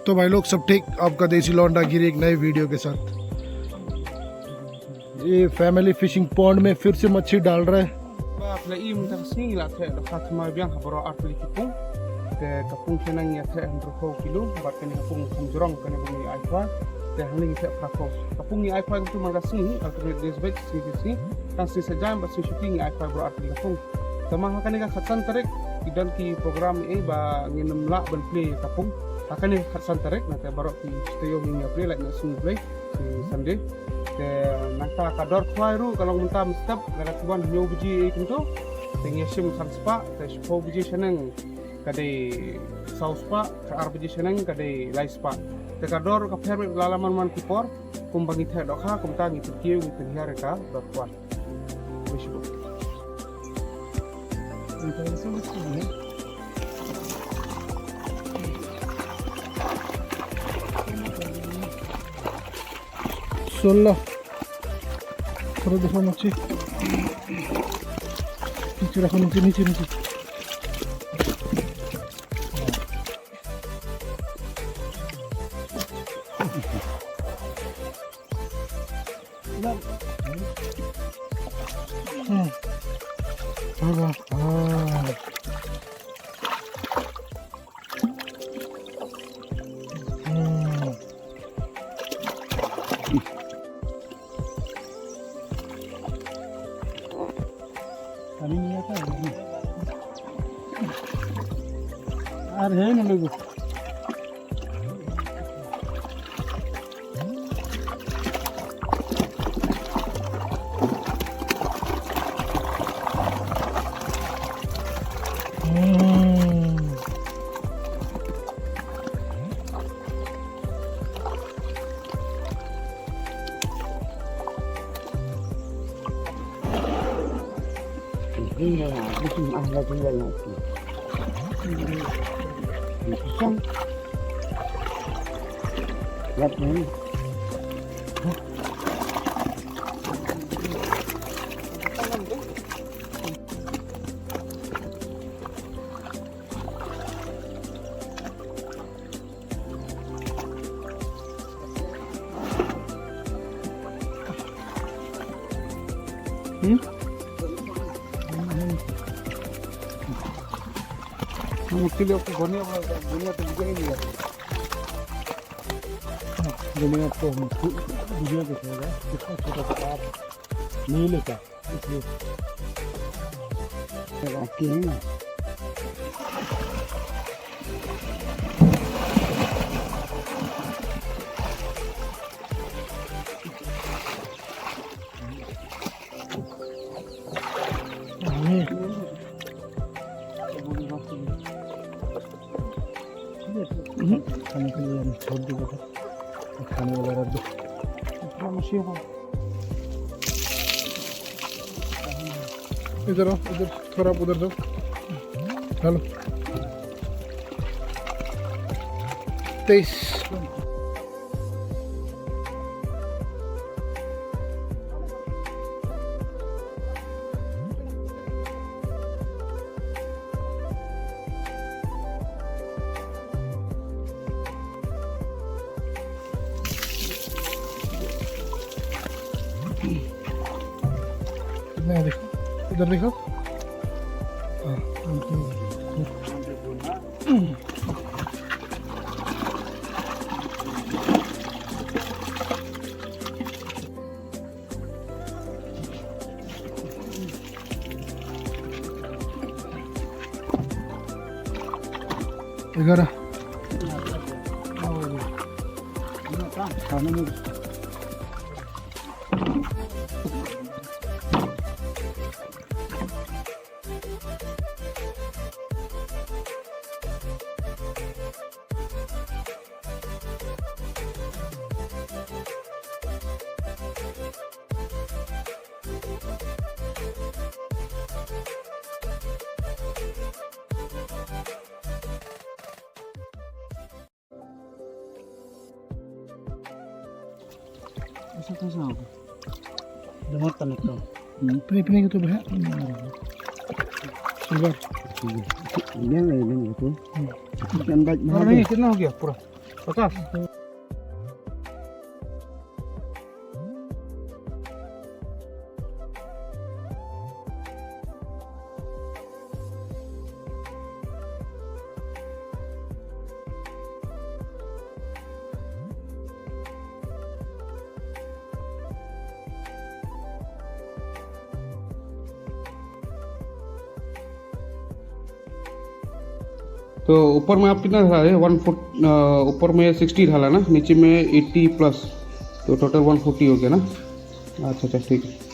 तो भाई लोग सब ठीक, आपका देसी लौंडा गिरी एक नई वीडियो के साथ। ये फैमिली फिशिंग पॉन्ड में फिर से मच्छी डाल रहा है। kapung senang ya teh androko kilo buat kini kapung kamjurong kini bumi aikwa teh hanya kita prakok kapung ni aikwa itu magasih alternate days back sisi kan sisa jam basi shooting aikwa bro arti kapung sama kani ka khatsan tarik idan ki program ba nginem la ban play kapung akan ni khatsan tarik nanti baru ki studio ni play like nasun play si Sunday teh nangka kador khwairu kalau mentah mestap gara tuan nyu biji kinto tengya sim sanspa teh spo biji senang kadai saus pa ar biji senang kadai rice pa tekador ka fer lalaman man kupor kumbangi the dokha kumta ngi tukiu ngi tinhar ka dotwan wishbo सोलह थोड़ा देखो मच्छी नीचे रखो, नीचे नीचे नीचे है ना लोगों ini lah, mungkin ada juga lagi. Pisang, lihat ni. मुश्किल को दुनिया तो मुझे नहीं लगा दुनिया को वीडियो दिखेगा कितना छोटा सा आप नहीं लेता इसलिए Laki ni. खाने के लिए हम छोड़ देंगे खाने वगैरह दो इधर आओ, इधर थोड़ा उधर जाओ। हेलो 23 कितने हैं देखो, इधर देखो। ग्यारह Bisa tu sama. Dengar tak itu? Pini gitu bah. Sebentar. Ini lah itu. Kan baik और नहीं कितना हो गया पूरा 50। तो ऊपर में आप कितना डाला है? 1 फुट, ऊपर में 60 डाला ना, नीचे में 80 प्लस, तो टोटल 140 हो गया ना। अच्छा अच्छा ठीक है।